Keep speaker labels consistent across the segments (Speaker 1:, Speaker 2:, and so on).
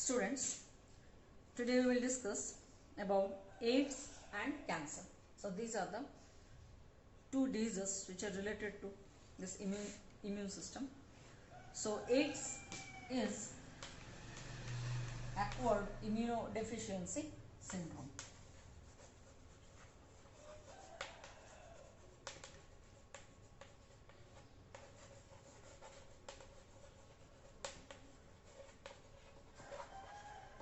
Speaker 1: Students, today we will discuss about AIDS and cancer. So these are the two diseases which are related to this immune system. So AIDS is acquired immunodeficiency syndrome.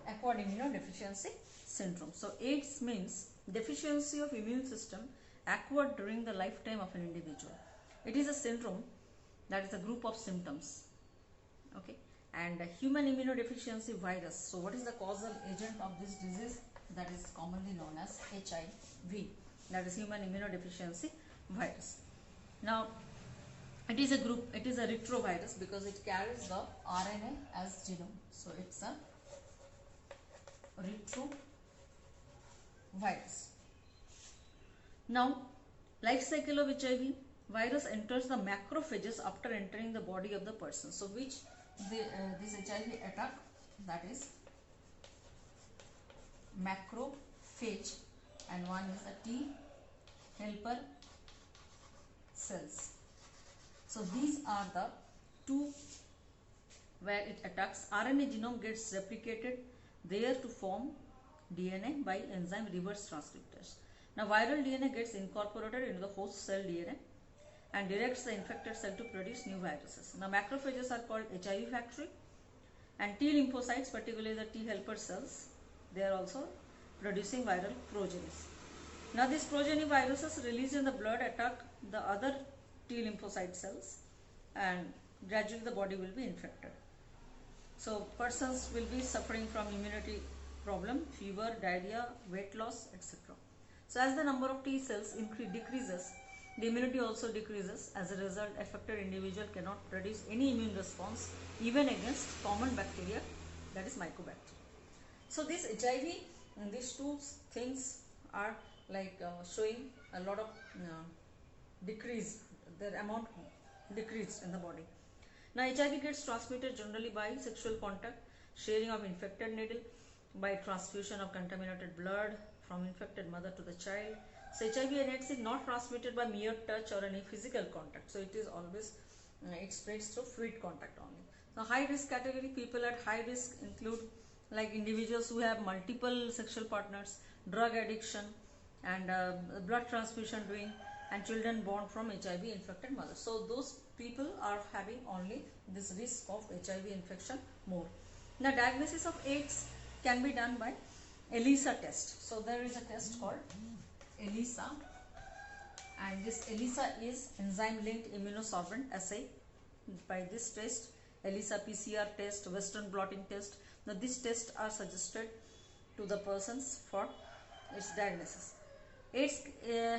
Speaker 1: Acquired immunodeficiency syndrome. So AIDS means deficiency of immune system acquired during the lifetime of an individual. It is a syndrome that is a group of symptoms. Okay, and human immunodeficiency virus. So what is the causal agent of this disease? That is commonly known as HIV. That is human immunodeficiency virus. Now it is a retrovirus because it carries the RNA as genome. So it's a retrovirus. Now, life cycle of HIV virus enters the macrophages after entering the body of the person. So this HIV attack, that is macrophage, and one is the T helper cells. So these are the two where it attacks. RNA genome gets replicated there to form DNA by enzyme reverse transcriptase. Now viral DNA gets incorporated into the host cell DNA and directs the infected cell to produce new viruses. Now macrophages are called HIV factory, and T lymphocytes, particularly the T helper cells, they are also producing viral progenies. Now these progeny viruses released in the blood attack the other T lymphocyte cells, and gradually the body will be infected. So persons will be suffering from immunity problem, fever, diarrhea, weight loss, etc. So as the number of T cells decreases, the immunity also decreases. As a result, affected individual cannot produce any immune response even against common bacteria, that is mycobacteria. So this HIV and these two things are like showing a lot of decrease, their amount decreased in the body. Now HIV gets transmitted generally by sexual contact, sharing of infected needle, by transfusion of contaminated blood from infected mother to the child. So HIV and AIDS is not transmitted by mere touch or any physical contact. So it is always, it spreads through fluid contact only. Now high risk category, people at high risk include like individuals who have multiple sexual partners, drug addiction, and blood transfusion doing, and children born from HIV infected mothers. So those people are having only this risk of HIV infection more. Now diagnosis of AIDS can be done by ELISA test. So there is a test called ELISA, and this ELISA is enzyme linked immunosorbent assay. By this test, ELISA PCR test, Western blotting test, now these tests are suggested to the persons for its diagnosis. AIDS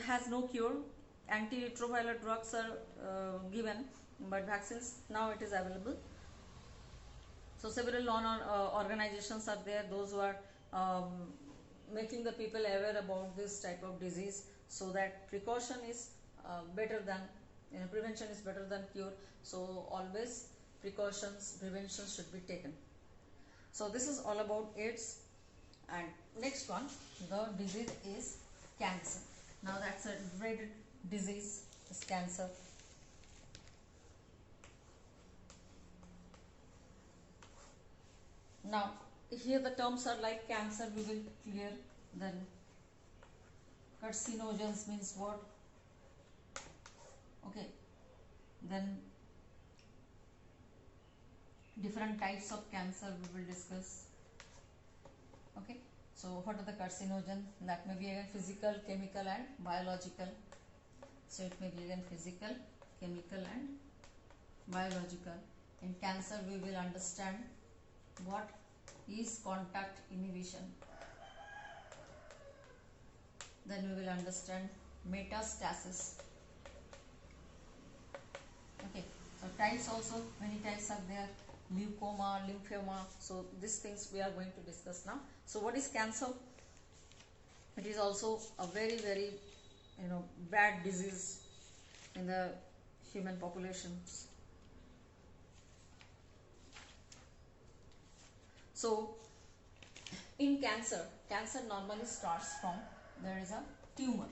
Speaker 1: has no cure. Antiretroviral drugs are given, but vaccines now it is available. So several organizations are there, those who are making the people aware about this type of disease, so that precaution is better than, prevention is better than cure. So always prevention should be taken. So this is all about AIDS. And next one, the disease is cancer. Now that's a dreaded disease, is cancer. Now here the terms are like cancer, we will clear. Then carcinogens means what? Okay, then different types of cancer we will discuss. Okay, so what are the carcinogen? That may be again physical, chemical and biological. So it may be again physical, chemical and biological. In cancer we will understand what is contact inhibition. Then we will understand metastasis. Okay, so types also, many types are there, leukemia, lymphoma. So these things we are going to discuss now. So what is cancer? It is also a very, very bad disease in the human populations. So In cancer, cancer normally starts from there is a tumor.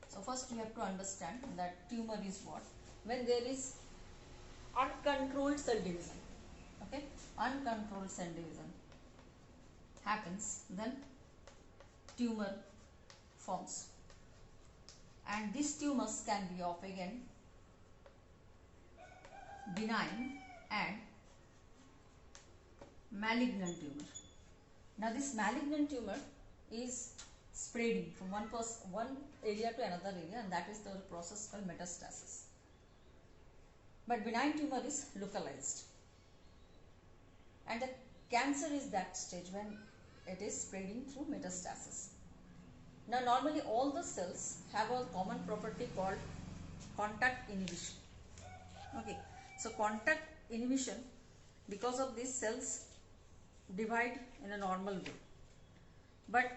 Speaker 1: So first you have to understand that tumor is what? When there is uncontrolled cell division. Okay, uncontrolled cell division happens, then tumor forms, and these tumors can be of again benign and malignant tumor. Now this malignant tumor is spreading from one area to another area, and that is the process called metastasis. But benign tumor is localized, and the cancer is that stage when it is spreading through metastasis. Now normally all the cells have a common property called contact inhibition. Okay, so contact inhibition, because of these cells divide in a normal way. But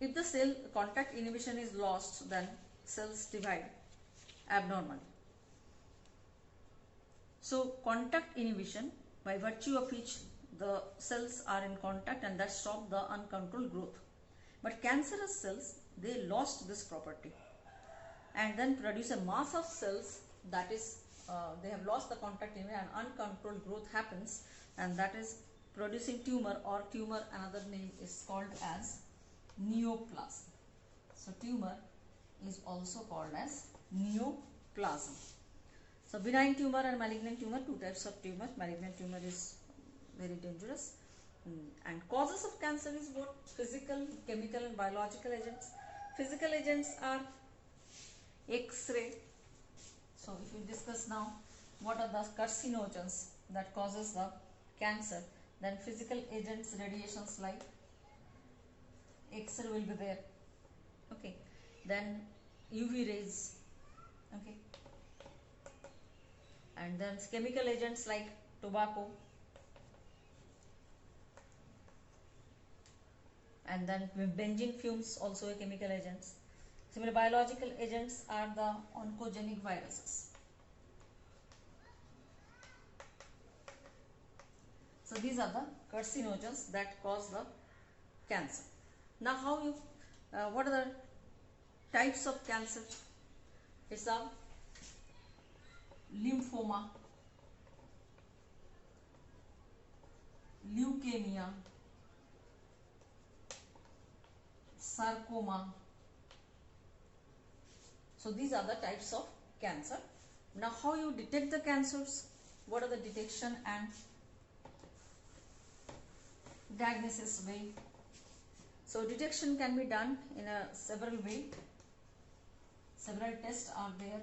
Speaker 1: if the cell contact inhibition is lost, then cells divide abnormally. So contact inhibition, by virtue of which the cells are in contact and that stop the uncontrolled growth. But cancerous cells, they lost this property and then produce a mass of cells, that is they have lost the contact inhibition and uncontrolled growth happens, and that is producing tumor, or tumor another name is called as neoplasm. So tumor is also called as neoplasm. So benign tumor and malignant tumor, two types of tumor. Malignant tumor is very dangerous. And causes of cancer is what? Physical, chemical and biological agents. Physical agents are X-ray. So if we discuss now what are the carcinogens that causes the cancer, then physical agents, radiations like X-ray will be there. Okay, then UV rays. Okay, and then chemical agents like tobacco, and then benzene fumes, also a chemical agents. Similar biological agents are the oncogenic viruses. So these are the carcinogens that cause the cancer. Now how you, what are the types of cancer? It's a lymphoma, leukemia, sarcoma. So these are the types of cancer. Now how you detect the cancers? What are the detection and diagnosis way? So detection can be done in a several way. Several tests are there.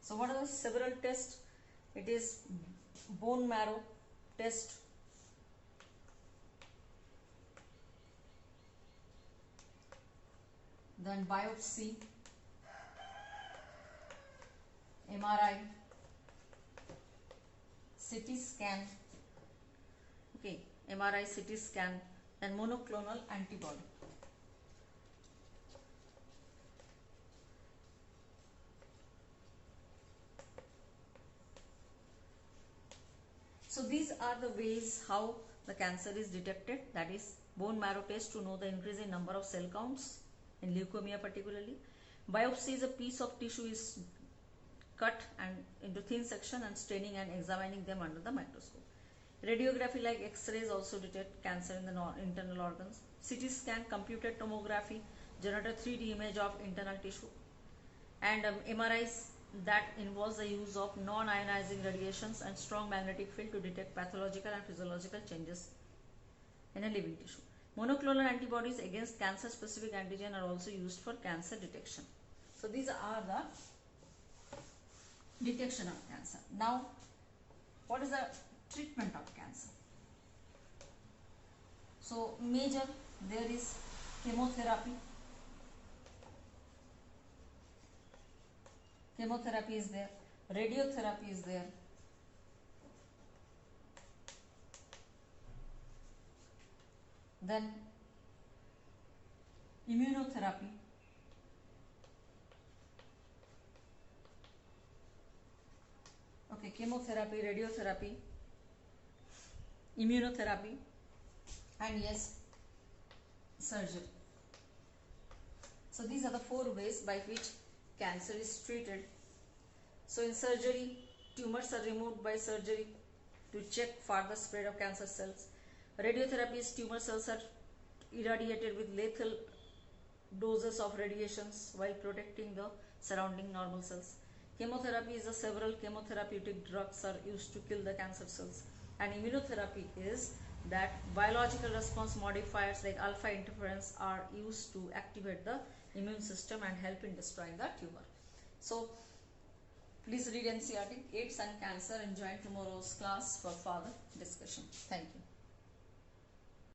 Speaker 1: So what are the several tests? It is bone marrow test, then biopsy, MRI, CT scan. Okay, MRI, CT scan, and monoclonal antibody. So these are the ways how the cancer is detected. That is bone marrow test to know the increase in number of cell counts in leukemia particularly. Biopsy is a piece of tissue is cut and into thin section and staining and examining them under the microscope. Radiography like X-rays also detect cancer in the internal organs. CT scan, computed tomography, generate a 3D image of internal tissue. And MRIs, that involves the use of non-ionizing radiations and strong magnetic field to detect pathological and physiological changes in a living tissue. Monoclonal antibodies against cancer-specific antigen are also used for cancer detection. So these are the detection of cancer. Now, what is the treatment of cancer? So major, there is chemotherapy. Chemotherapy is there, radiotherapy is there, then immunotherapy, okay, chemotherapy, radiotherapy, immunotherapy, and yes, surgery. So these are the 4 ways by which cancer is treated. So in surgery, tumors are removed by surgery to check further spread of cancer cells. Radiotherapy is tumor cells are irradiated with lethal doses of radiations while protecting the surrounding normal cells. Chemotherapy is several chemotherapeutic drugs are used to kill the cancer cells. And immunotherapy is that biological response modifiers like alpha interferons are used to activate the immune system and help in destroying the tumor. So please read NCERT, AIDS and Cancer, and join tomorrow's class for further discussion. Thank you.